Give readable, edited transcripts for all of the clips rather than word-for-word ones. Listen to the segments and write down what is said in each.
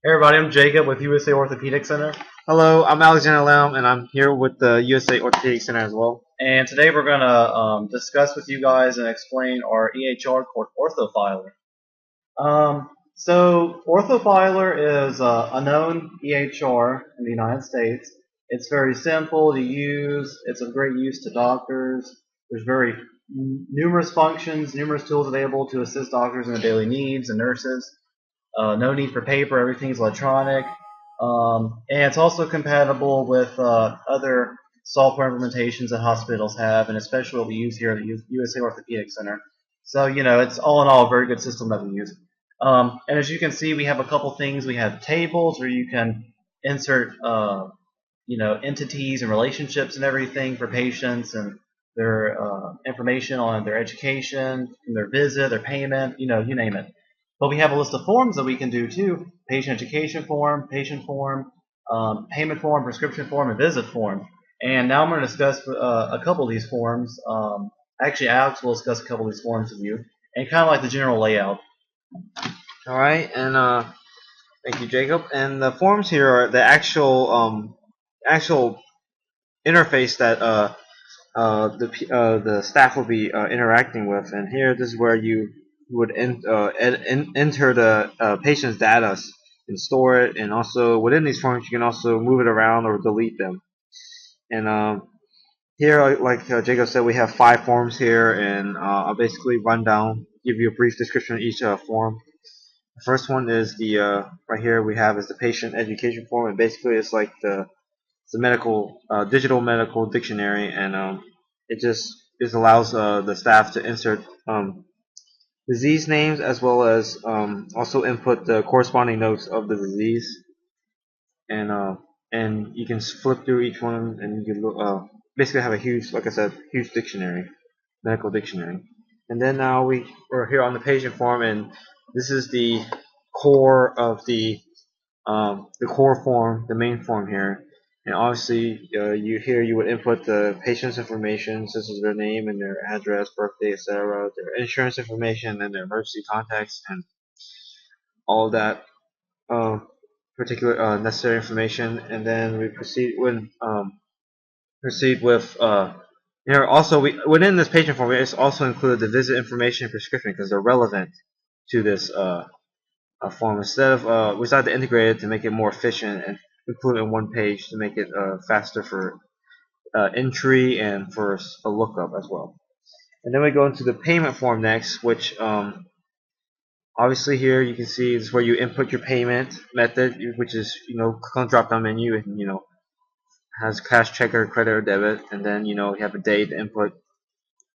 Hey everybody, I'm Jacob with USA Orthopedic Center, Hello, I'm Alexander Lam, and I'm here with the USA Orthopedic Center as well. and today we're going to discuss with you guys and explain our EHR called Orthofiler. So Orthofiler is a known EHR in the United States. It's very simple to use. It's of great use to doctors. There's very numerous functions, numerous tools available to assist doctors in their daily needs and nurses. No need for paper. Everything's electronic. And it's also compatible with other software implementations that hospitals have, and especially what we use here at the USA Orthopedic Center. So, it's all in all a very good system that we use. And as you can see, we have a couple things. We have tables where you can insert, entities and relationships and everything for patients and their information on their education, their visit, their payment, you name it. But we have a list of forms that we can do too: patient education form, patient form, payment form, prescription form, and visit form. And now I'm going to discuss a couple of these forms. Actually, Alex will discuss a couple of these forms with you, and kind of like the general layout. All right, and thank you, Jacob. And the forms here are the actual interface that the staff will be interacting with. And here, this is where you would enter the patient's data and store it. And also within these forms, you can also move it around or delete them. And here, like Jacob said, we have 5 forms here, and I'll basically run down, give you a brief description of each form. The first one is the right here we have is the patient education form, and basically it's like the medical digital medical dictionary, and it just allows the staff to insert disease names as well as also input the corresponding notes of the disease, and you can flip through each one, and you can basically have a huge, like I said, huge dictionary, medical dictionary. And then now we're here on the patient form, and this is the core of the core form, the main form here. And obviously, you would input the patient's information, such as their name and their address, birthday, etc., their insurance information, and their emergency contacts, and all of that particular necessary information. And then we proceed with also within this patient form, it's also included the visit information and prescription because they're relevant to this form. Instead of we decided to integrate it to make it more efficient and include it in one page to make it faster for entry and for a lookup as well. And then we go into the payment form next, which obviously here you can see this is where you input your payment method, which is click on the drop down menu, and has cash, check, or credit or debit, and then you have a date to input.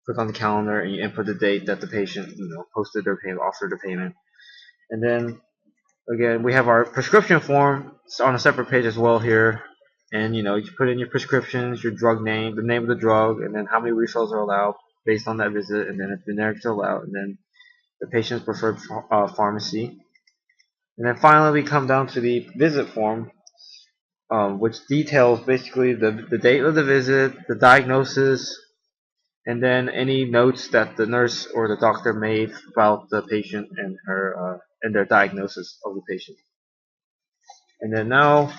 Click on the calendar and you input the date that the patient posted their payment, offered their payment, and then again we have our prescription form. It's on a separate page as well here, and you put in your prescriptions, your drug name, the name of the drug, and then how many refills are allowed based on that visit, and then if generics are allowed, and then the patient's preferred pharmacy. And then finally we come down to the visit form, which details basically the date of the visit, the diagnosis, and then any notes that the nurse or the doctor made about the patient and her and their diagnosis of the patient. And then now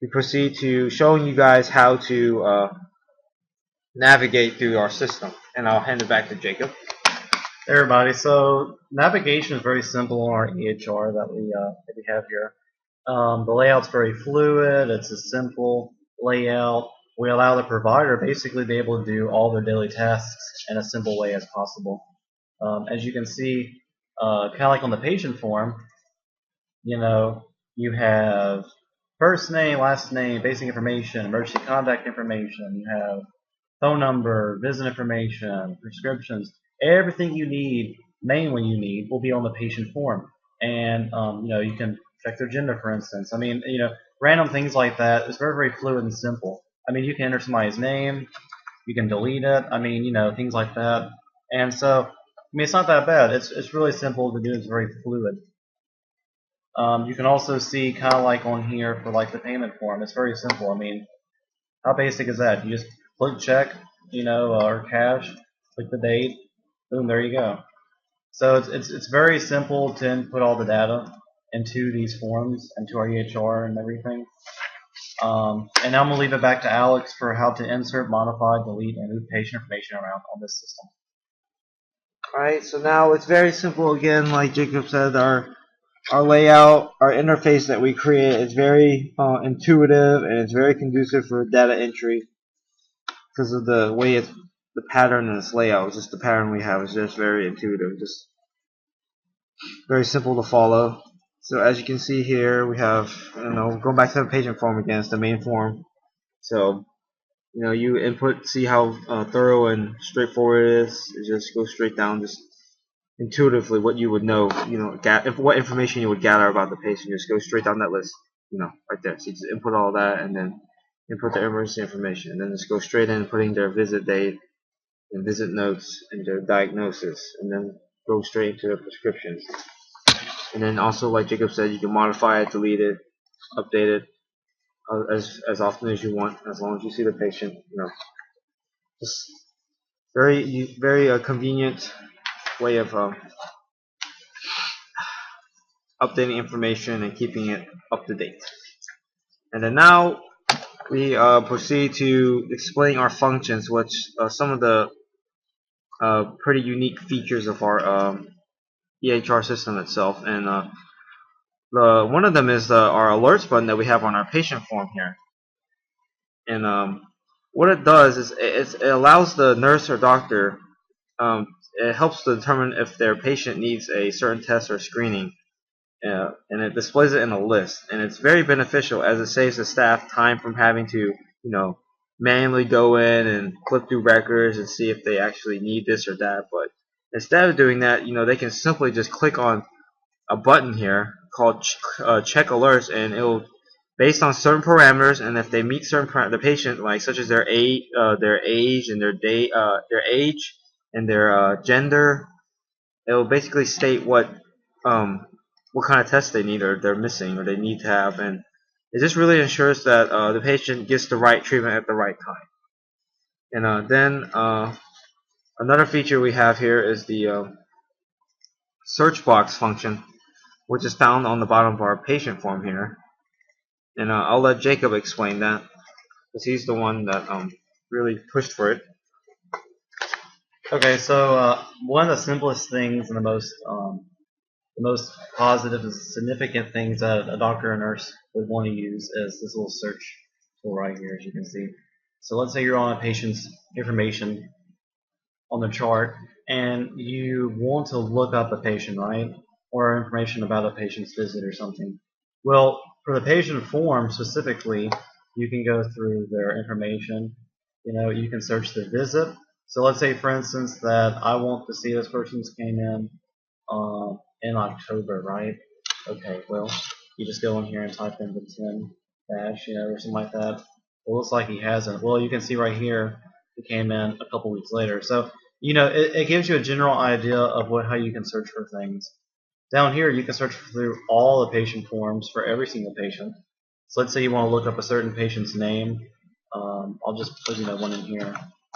we proceed to showing you guys how to navigate through our system, and I'll hand it back to Jacob. Hey everybody, so navigation is very simple on our EHR that we have here. The layout's very fluid. It's a simple layout. We allow the provider basically to be able to do all their daily tasks in a simple way as possible. As you can see, kind of like on the patient form, you have first name, last name, basic information, emergency contact information. You have phone number, visit information, prescriptions. Everything you need, mainly you need, will be on the patient form. And you can check their gender, for instance. I mean, random things like that. It's very, very fluid and simple. I mean, you can enter somebody's name, you can delete it. I mean, things like that. And so, I mean, it's not that bad. It's really simple to do. It's very fluid. You can also see kind of like on here for like the payment form. It's very simple. I mean, how basic is that? You just click check, or cash, click the date, boom, there you go. So it's very simple to input all the data. into these forms, into our EHR and everything. And now I'm going to leave it back to Alex for how to insert, modify, delete, and move patient information around on this system. Alright, so now it's very simple again, like Jacob said, our layout, our interface that we create is very intuitive, and it's very conducive for data entry because of the way it's the pattern and its layout. Just the pattern we have is just very intuitive, just very simple to follow. So as you can see here, we have, going back to the patient form again, it's the main form. So you input, see how thorough and straightforward it is. It just goes straight down, just intuitively what you would know, what information you would gather about the patient. Just go straight down that list, right there. So you just input all that, and then input their emergency information, and then just go straight in, putting their visit date and visit notes and their diagnosis, and then go straight into their prescriptions. And then also, like Jacob said, you can modify it, delete it, update it as often as you want, as long as you see the patient. Just very convenient way of updating information and keeping it up to date. And then now we proceed to explain our functions, which some of the pretty unique features of our EHR system itself. And one of them is our alerts button that we have on our patient form here. And what it does is it allows the nurse or doctor, it helps to determine if their patient needs a certain test or screening, and it displays it in a list. And it's very beneficial, as it saves the staff time from having to manually go in and flip through records and see if they actually need this or that. But instead of doing that, they can simply just click on a button here called check alerts, and it'll, based on certain parameters, and if they meet certain the patient, like such as their age and their age and their gender, it will basically state what kind of test they need, or they're missing, or they need to have. And it just really ensures that the patient gets the right treatment at the right time. And then another feature we have here is the search box function, which is found on the bottom of our patient form here. And I'll let Jacob explain that, because he's the one that really pushed for it. Okay, so one of the simplest things and the most positive and significant things that a doctor or nurse would want to use is this little search tool right here, as you can see. So let's say you're on a patient's information on the chart, and you want to look up a patient, right? Or information about a patient's visit or something. Well, for the patient form specifically, you can go through their information. You can search the visit. So let's say, for instance, that I want to see this person's came in October, right? Okay, well, you just go in here and type in the 10 dash, or something like that. It looks like he hasn't. Well, you can see right here, he came in a couple weeks later. So, it gives you a general idea of how you can search for things. Down here, you can search through all the patient forms for every single patient. So let's say you want to look up a certain patient's name. I'll just put one in here.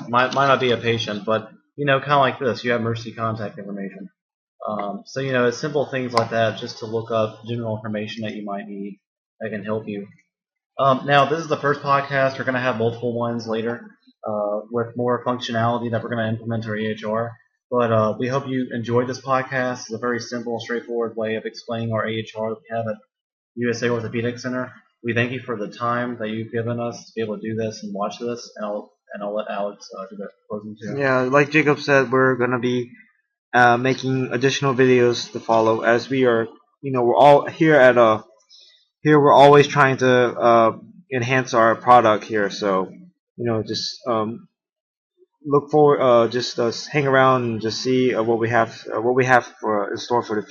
Might not be a patient, but kind of like this. You have emergency contact information. So it's simple things like that, just to look up general information that you might need that can help you. Now, this is the first podcast. We're going to have multiple ones later with more functionality that we're going to implement to our EHR. But we hope you enjoyed this podcast. It's a very simple, straightforward way of explaining our EHR that we have at USA Orthopedic Center. We thank you for the time that you've given us to be able to do this and watch this, and I'll let Alex do the closing too. Yeah, like Jacob said, we're gonna be making additional videos to follow, as we are, we're all here at here we're always trying to enhance our product here. So just look forward, just hang around and just see what we have in store for the future.